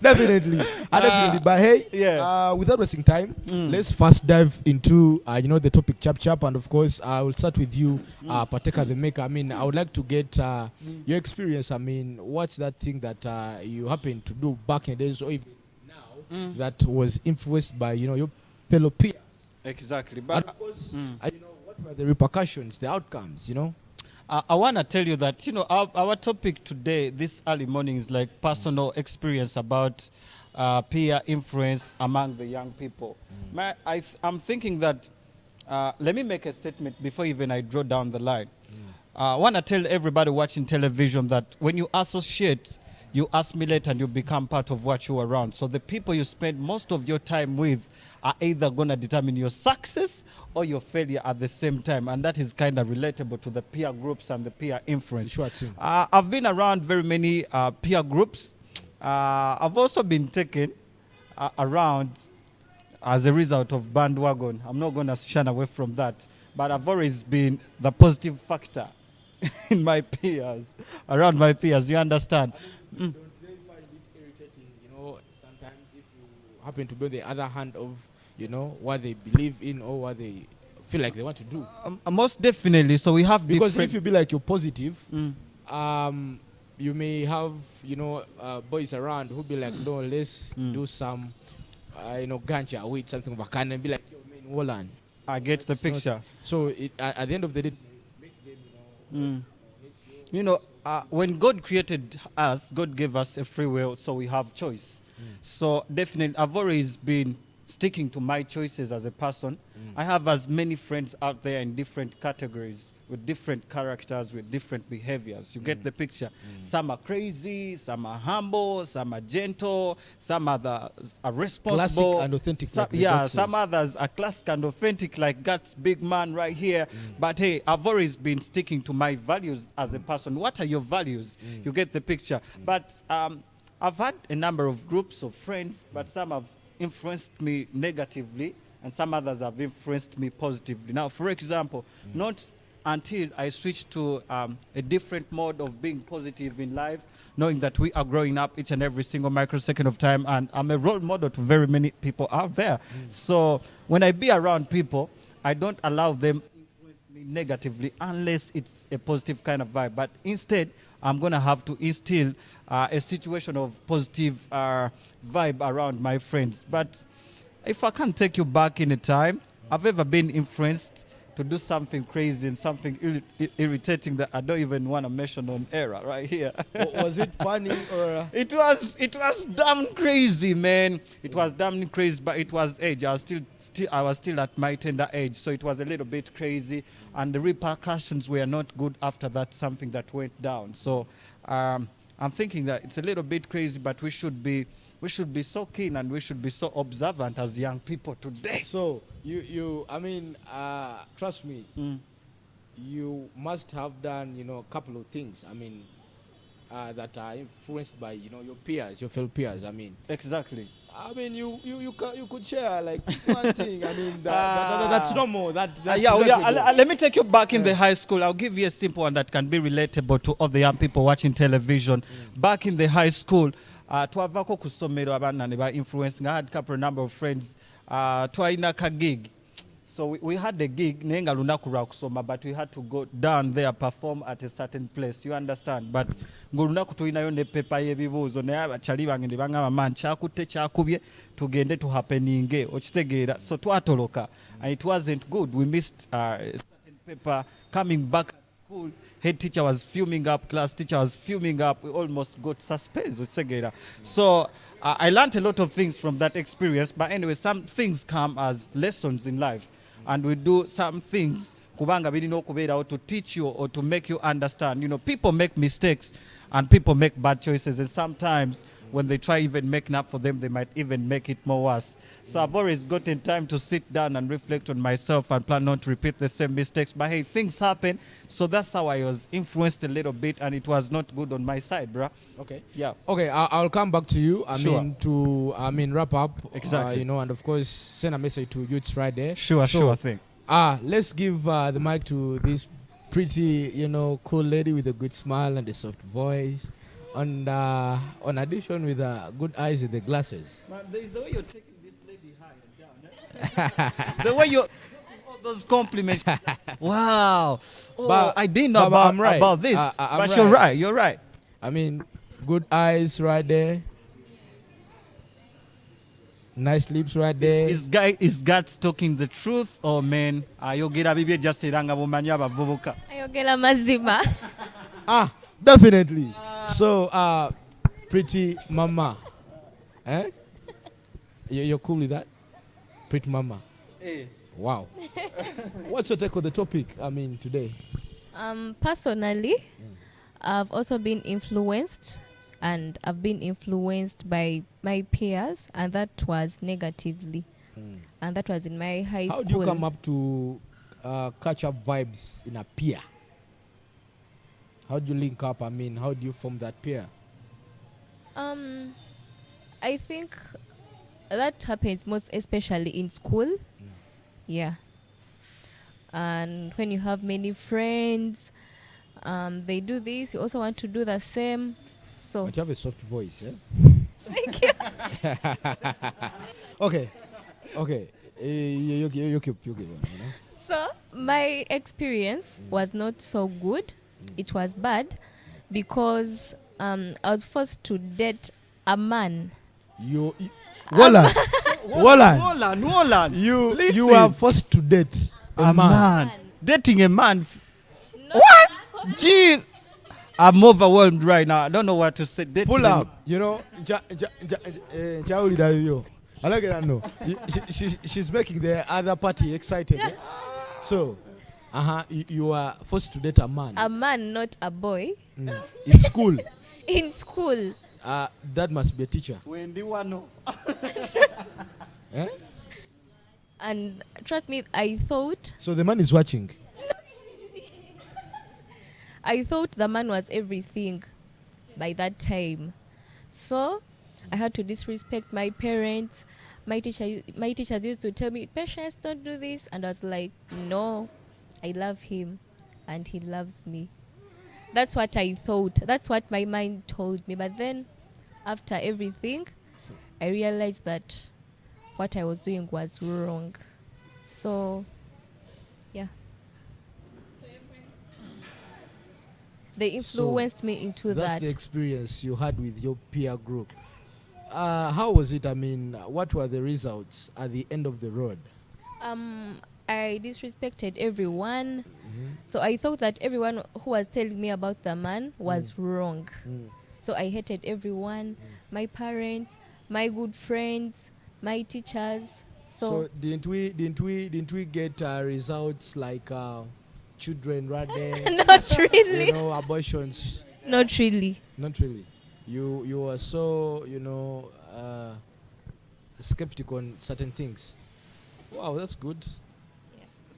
Definitely. Definitely. But hey, without wasting time, let's first dive into the topic chap, and of course I will start with you, Pateka the maker. I mean, I would like to get your experience. I mean, what's that thing that you happen to do back in the days, or even now, that was influenced by your fellow peers? Exactly. And But of course, what were the repercussions, the outcomes? I want to tell you that, our topic today, this early morning, is like personal experience about peer influence among the young people. I'm thinking that, let me make a statement before even I draw down the line. I want to tell everybody watching television that when you associate, you assimilate and you become part of what you're around. So the people you spend most of your time with are either going to determine your success or your failure at the same time. And that is kind of relatable to the peer groups and the peer influence. Sure thing. I've been around very many peer groups. I've also been taken around as a result of bandwagon. I'm not going to shun away from that. But I've always been the positive factor in my peers, around my peers, you understand? Don't they find it irritating, sometimes if you happen to be on the other hand of, what they believe in or what they feel like they want to do? Most definitely. So we have because if you be like you're positive, you may have, boys around who be like, no, let's do some, ganja, weed, something of a kind, and be like, yo, man, Holland. I get the picture. So at the end of the day, make them, when God created us, God gave us a free will, so we have choice. So definitely, I've always been sticking to my choices as a person. I have as many friends out there in different categories, with different characters, with different behaviors. You get the picture. Some are crazy, some are humble, some are gentle, some others are responsible. Classic and authentic. Some others are classic and authentic, like God's big man right here. But hey, I've always been sticking to my values as a person. What are your values? You get the picture. But I've had a number of groups of friends, but some have influenced me negatively, and some others have influenced me positively. Now, for example, not until I switched to a different mode of being positive in life, knowing that we are growing up each and every single microsecond of time, and I'm a role model to very many people out there. So when I be around people, I don't allow them influence me negatively unless it's a positive kind of vibe. But instead, I'm going to have to instill a situation of positive vibe around my friends. But if I can take you back in a time, I've ever been influenced to do something crazy and something irritating that I don't even want to mention on air right here. Was it funny or? It was damn crazy, man. It was damn crazy, but it was age. I was still at my tender age, so it was a little bit crazy, and the repercussions were not good after that. Something that went down. So I'm thinking that it's a little bit crazy, but we should be so keen and we should be so observant as young people today. So trust me, you must have done, a couple of things. That are influenced by, your peers, your fellow peers. Exactly. You could share like one thing. That's normal. Let me take you back in the high school. I'll give you a simple one that can be relatable to all the young people watching television. Back in the high school, twavako ku ssomero abaana ne ba influence. I had a couple number of friends. Twalina ka gig. So we had the gig, nenga lunaku lwa kusoma, but we had to go down there, perform at a certain place. You understand? But ngolunaku tulinayo ne paper y'ebibuuzo naye abakyali bange ne bangamba man kyakutte kyakubye tugende to happeninge okitegeera. So twatoloka and it wasn't good. We missed a certain paper. Coming back at school, head teacher was fuming up, class teacher was fuming up. We almost got suspended okitegeera. So I learned a lot of things from that experience. But anyway, some things come as lessons in life. And we do some things kubanga birina okubeerawo to teach you or to make you understand. People make mistakes and people make bad choices, and sometimes when they try even making up for them, they might even make it more worse. So I've always gotten time to sit down and reflect on myself and plan not to repeat the same mistakes. But hey, things happen. So that's how I was influenced a little bit, and it was not good on my side, bruh. Okay. Yeah. Okay, I'll come back to you. Sure. Wrap up. Exactly. And of course, send a message to youths right there. Sure thing. Let's give the mic to this pretty, cool lady with a good smile and a soft voice. on addition with good eyes and the glasses. Man, there is the way you're taking this lady high and down. The way you're all those compliments. Wow. Oh, But- I didn't know but I'm right. about this. I'm But right. you're right. You're right. I mean, good eyes right there. Nice lips right there. Is God talking the truth or man? Ayogera bibye just iranga bumanyi abavubuka. Ayogera mazima. Definitely. So, pretty mama. Eh? You're cool with that? Pretty mama. Wow. What's your take on the topic, I mean, today? Personally, I've also been influenced, and I've been influenced by my peers, and that was negatively. And that was in my high How school. do you come up to catch up vibes in a peer? How do you link up? I mean, how do you form that peer? I think that happens most especially in school. Yeah. And when you have many friends, they do this, you also want to do the same. So But you have a soft voice, eh? thank you. Okay. You keep on, you know? So my experience was not so good. It was bad because I was forced to date a man. Wallan. Nolan. You are forced to date a man. Dating a man. No. What? Gee. I'm overwhelmed right now. I don't know what to say. Dating Pull a- up. You know, I like it. No, she's making the other party excited. Eh? So, you are forced to date a man A man, not a boy. in school. In school. That must be a teacher. Eh? And trust me, I thought So the man is watching. the man was everything by that time. So I had to disrespect my parents. My teachers used to tell me, Patience, don't do this. And I was like, no, I love him and he loves me. That's what I thought. That's what my mind told me. But then after everything, I realized that what I was doing was wrong. So, yeah. They influenced me into That's that. the experience you had with your peer group. How was it? I mean, what were the results at the end of the road? I disrespected everyone. So I thought that everyone who was telling me about the man was wrong. So I hated everyone, my parents, my good friends, my teachers. So didn't we get results like children right there? Not really. You know, abortions. Not really. Not really. You were so skeptical on certain things. Wow, that's good.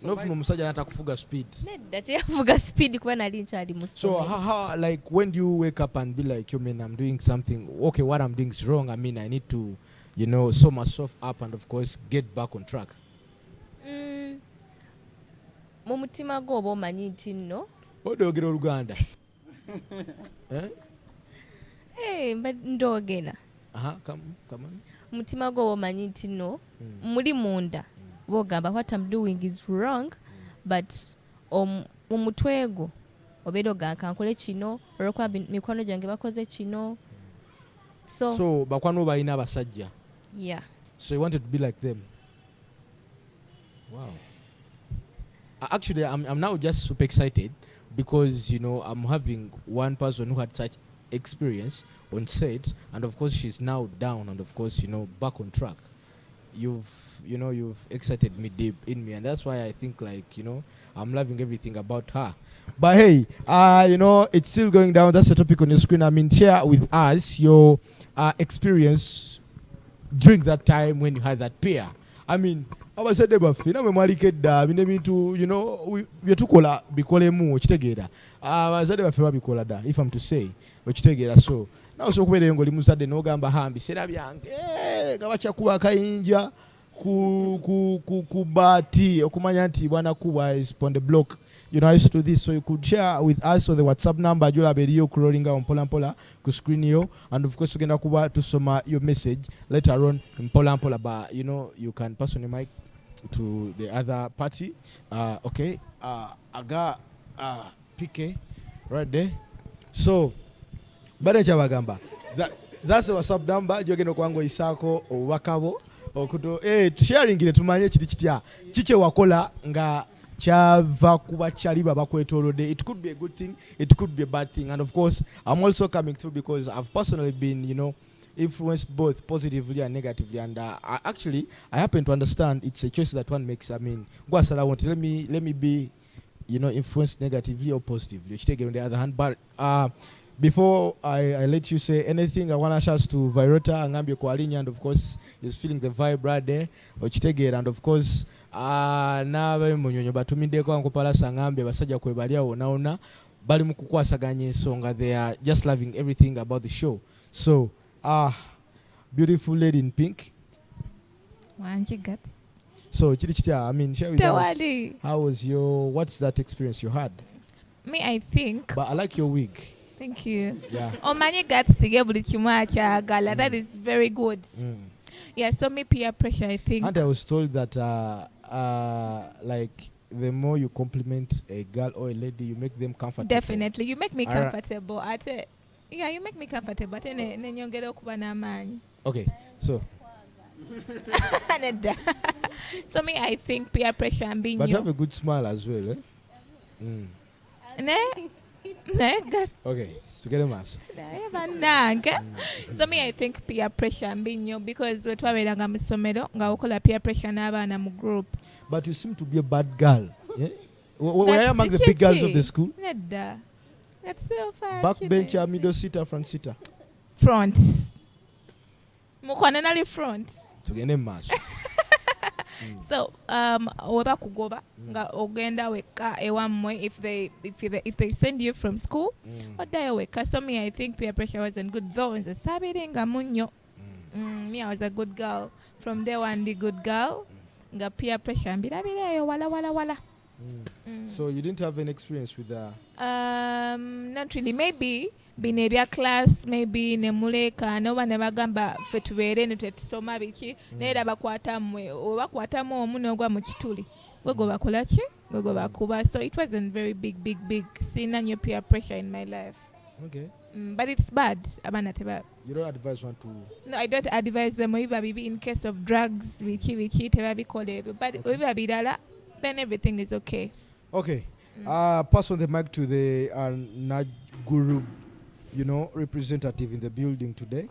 No from musajja natakufuga speed. That yavuga speed kuba nali nkyali mu So ssomero. how like when do you wake up and be like, you mean I'm doing something? Okay, what I'm doing is wrong. I mean I need to, sew myself up and of course get back on track. Mu mutima gwo oba omanyi nti nno. Odogera Oluganda. Mba ndoogera. Come on. Mutima gwo oba omanyi nti nno muli munda bogamba what I'm doing is wrong, but mu mutwe gwo obeera ogamba kankole kino olwokuba mikono gyange bakoze kino. So bakwano balina abasajja. Yeah. So you wanted to be like them. Wow. Actually, I'm now just super excited because I'm having one person who had such experience on set, and of course she's now down, and of course back on track. You've excited me deep in me, and that's why I think I'm loving everything about her. But hey, it's still going down. That's the topic on your screen. I mean, share with us your experience during that time when you had that peer. I mean, abazadde baffe namwe mwaliko edda bino ebintu byetukola bikolemu okitegeera. Abazadde baffe babikola dda, if I'm to say, okitegeera. So nawe osobola okubeera ng'oli muzadde n'ogamba hambi biseera byange nga bakyakuba akayinja ku baati okumanya nti bwana kuba is on the block. I used to do this. So you could share with us on the WhatsApp number. You'll have a video crawling on Pola ku screen you. And of course, you can kuba to soma your message later on in Pola. But you can pass on the mic to the other party. Okay. I got PK right there. So, Badacha Bagamba. That's the WhatsApp number. Jogeno kwango isako owakabo okuto sharing ile tumanye kiti kitya kiche wakola nga chava kuba chaliba bakwetolode. It could be a good thing, it could be a bad thing. And of course, I'm also coming through because I've personally been, influenced both positively and negatively. And I happen to understand it's a choice that one makes. I mean, let me be, influenced negatively or positively. You take it on the other hand, but before I let you say anything, I want to shout to Virota Angambio Kwalinya, and of course is feeling the vibe right there. And of course, nawe munyonyo batumideko ankopala sangambe basajja kwebalya onaona bali mukukwasaganya ensonga. They are just loving everything about the show. So beautiful lady in pink. So share with us, what's that experience you had? Me, I think, but I like your wig. Thank you. Yeah. That is very good. Yeah, so me peer pressure, I think. And I was told that like the more you compliment a girl or a lady, you make them comfortable. Definitely. You make me comfortable. Yeah, you make me comfortable. Okay, so. So me, I think peer pressure and being but you have a good smile as well, eh? Okay, to get a mass. So me, I think peer pressure and being you because we're talking about peer pressure and mu group. But you seem to be a bad girl. Yeah? Were you among the big girls of the school? That's so far. Backbencher, middle seater, front seater. Front. Mukwanenali front. To get a mass. So weba kugoba nga ogenda weka ewamwe if they send you from school odayo weka. So me, I think peer pressure wasn't good though. Nze sabiringa munyo. Me, I was a good girl from day one. The good girl nga peer pressure mbirabireyo wala. So you didn't have any experience with that? Not really. Maybe binebya class, maybe nemuleka noba nebagamba fe tubeere netusoma biki naye bakwatamu obakwatamu omuno ogwa mu kituli gwego bakola ki gwego bakuba. So it wasn't very big sina nyo peer pressure in my life. Okay. But it's bad. You don't advise one to? No, I don't advise them in case of drugs biki tebabikola ebyo, but obiba bidala then everything is okay. Okay. Pass on the mic to the Najguru, representative in the building today.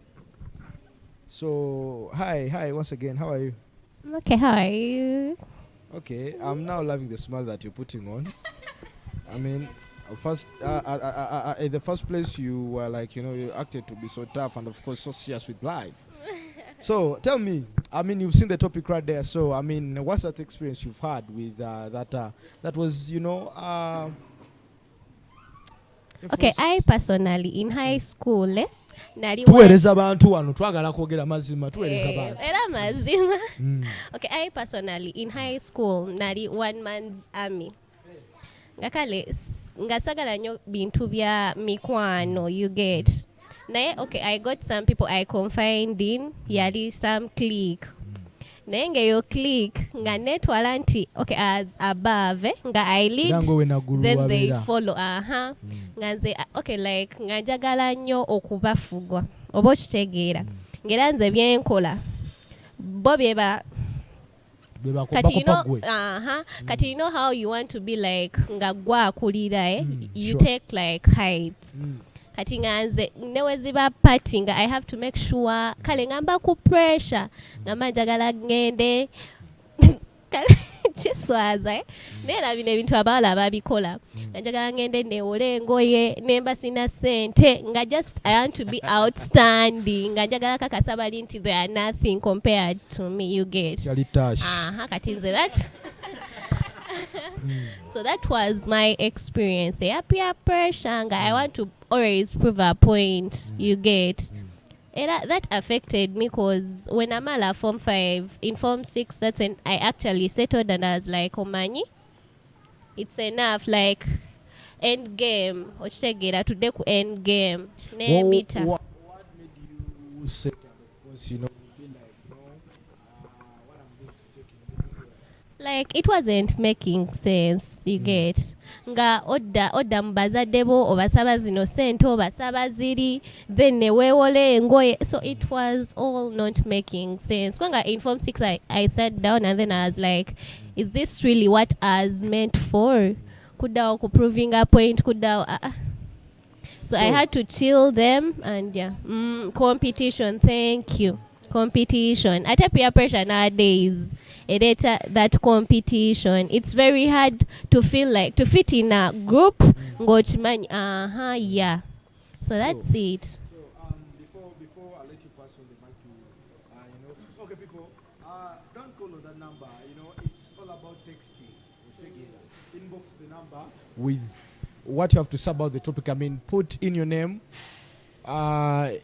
So, hi, once again, how are you? Okay, how are you? Okay, I'm now loving the smile that you're putting on. I mean, first, in the first place, you were like, you acted to be so tough and, of course, so serious with life. So, tell me, you've seen the topic right there. So, what's that experience you've had with that was, Okay, I personally, in high school, tuweereza abantu wano twagala kwogera mazima tuweereza abantu era mazima. Okay, I personally in high school nali one man's army ngakale ngasagala nyo bintu bya mikwano you get naye. Okay, I got some people I confined in yali some clique naye ngeyo clique nga netwala nti okay as above nga I lead then they follow nga nze okay like nga njagala nnyo okubafugwa oba okitegeera ngera nze byenkola bo byeba kati kati how you want to be like nga gwa akulira you sure. Take like heights kati nganze neweziba party nga I have to make sure kale ngamba ku pressure ngamba njagala ngende kale kiswaza nera bine bintu abala ababikola njagala ngende neole ngoye nemba sina sente nga just I want to be outstanding nga njagala kakasaba linti they are nothing compared to me you get kati nze that so that was my experience. Peer pressure, I want to always prove a point. You get. That affected me because when I'm at Form 5, in Form 6, that's when I actually settled and I was like, Omanyi, it's enough, like end game ochitegeera tudde ku end game neemita. What made you say that? Of course, you know, feel like, what I'm doing is taking me. Like it wasn't making sense, you get nga odda mu bazadde bo obasaba zino sente obasaba ziri then neweewole engoye, so it was all not making sense. Kwanga in form 6 I sat down and then I was like, is this really what I was meant for? Kuddawo ku proving a point, kuddawo so I had to chill them and competition, thank you. Competition. At a peer pressure nowadays, that competition, it's very hard to feel like to fit in a group. Yeah. So that's it. So before I let you pass on the mic to okay people, don't call on that number. You know, it's all about texting. Inbox the number with what you have to say about the topic. I mean, put in your name,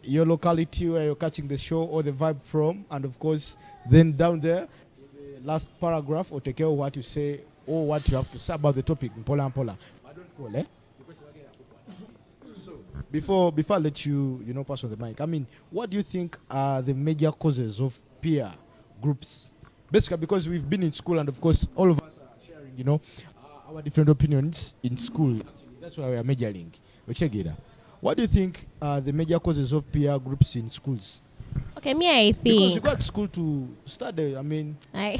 your locality where you're catching the show or the vibe from, and of course then down there in the last paragraph or take care of what you say or what you have to say about the topic. Mpola. I don't call so before I let you pass on the mic, I mean, what do you think are the major causes of peer groups? Basically because we've been in school and of course all of us are sharing our different opinions in school. That's why we are measuring. What do you think are the major causes of peer groups in schools? Okay, I think because you got to school to study. I mean, I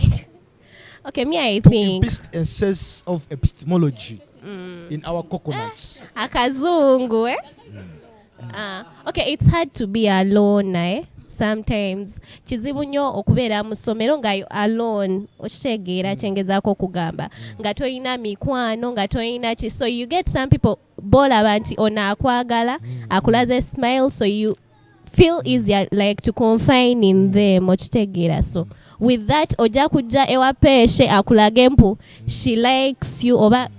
think a sense of epistemology in our coconuts. Akazungu, okay, it's hard to be alone, sometimes kizibu nnyo okubeera mu ssomero nga alone, okitegeera kyengezaako okugamba nga toyina mikwano nga toyina ki, so you get some people bolaba nti ono akwagala akulaze smile, so you feel easier like to confine in them, okitegeera. So with that ojja kujja ewa peeshe akulage mpu she likes you oba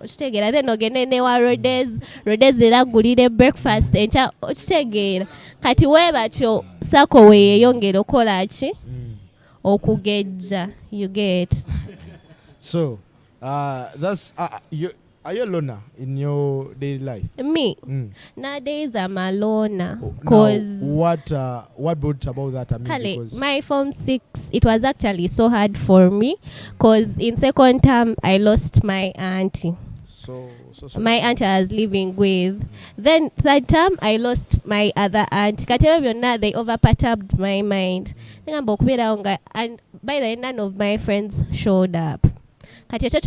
okitegeera, then ogende newa Rodes era gulire breakfast enkya, okitegeera. Kati weebatyo sako weeyongera okola ki okugejja, you get. So that's are you a loner in your daily life? Me nowadays I'm a loner because what brought about that? I mean, because my form 6 it was actually so hard for me because in second term I lost my auntie. So my aunt I was living with. Then third term I lost my other aunt. They over-perturbed my mind. And by the end none of my friends showed up. But you would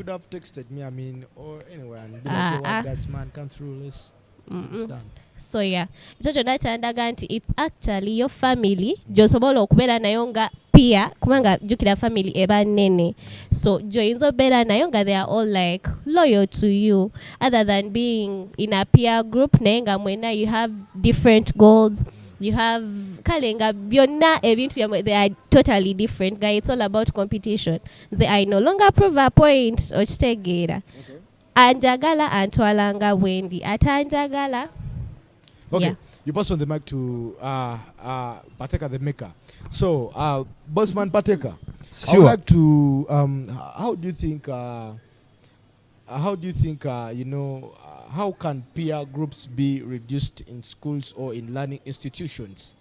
have texted me, I mean, or anyway, and be like, that man come through, let's done. So yeah, it's actually your family josobola okubeera nayo nga peer kubanga jukira family eba nene, so joinzo beera nayo nga they are all like loyal to you, other than being in a peer group naye nga mwena you have different goals, you have kalenga byonna ebintu byamwe they are totally different guy. It's all about competition. I no longer prove a point okitegeera. Anjagala antwalanga bwendi atanjagala. Okay, yeah. You pass on the mic to Pateka the maker. So, Bossman Pateka, Sure. I would like to. How do you think? How can peer groups be reduced in schools or in learning institutions?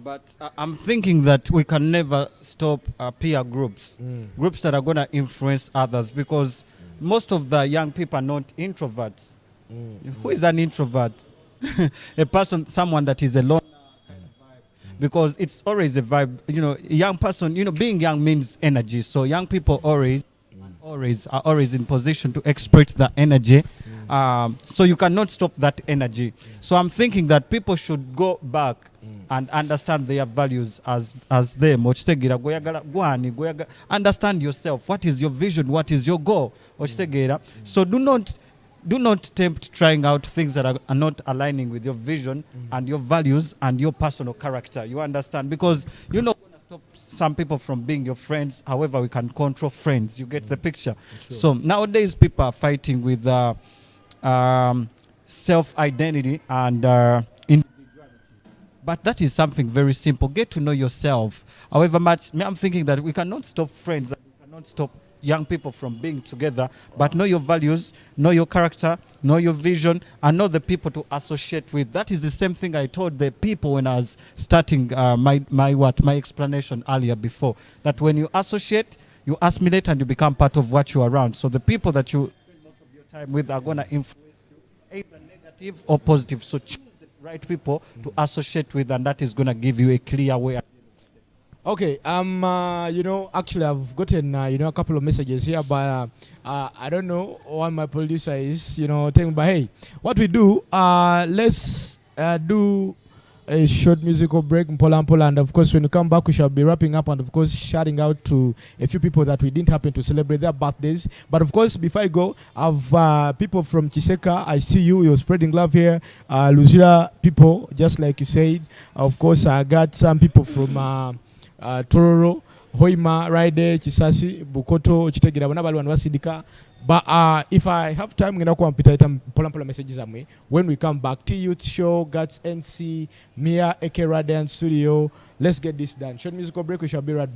But I'm thinking that we can never stop peer groups, groups that are going to influence others, because most of the young people are not introverts. Who is an introvert? Someone that is alone. Because it's always a vibe, young person, being young means energy. So young people always are in position to express the energy. So you cannot stop that energy. So I'm thinking that people should go back and understand their values as them. Understand yourself. What is your vision? What is your goal? So do not tempt trying out things that are not aligning with your vision and your values and your personal character. You understand? Because you're not going to stop some people from being your friends. However, we can control friends. You get the picture. Sure. So nowadays people are fighting with self-identity and individuality. But that is something very simple. Get to know yourself. However much, I'm thinking that we cannot stop friends. We cannot stop young people from being together, but know your values, know your character, know your vision, and know the people to associate with. That is the same thing I told the people when I was starting my explanation earlier before. That when you associate, you assimilate, and you become part of what you're around. So the people that you spend most of your time with are gonna influence you, either negative or positive. So choose the right people to associate with, and that is gonna give you a clear way. Okay, actually I've gotten, a couple of messages here, but I don't know what my producer is, telling me, but hey, what we do, let's do a short musical break, Mpola, and of course when we come back we shall be wrapping up and of course shouting out to a few people that we didn't happen to celebrate their birthdays. But of course before I go, I've people from Chiseka, I see you're spreading love here. Luzira people, just like you said. Of course I got some people from Tororo, Hoima, Raide, Chisasi, Bukoto, Chitegera, whenever one was Sidika. But if I have time, I'm going to put Pola messages on me. When we come back, T-Youth Show, Guts NC, Mia, Eke Radiant Studio. Let's get this done. Short musical break, we shall be right back.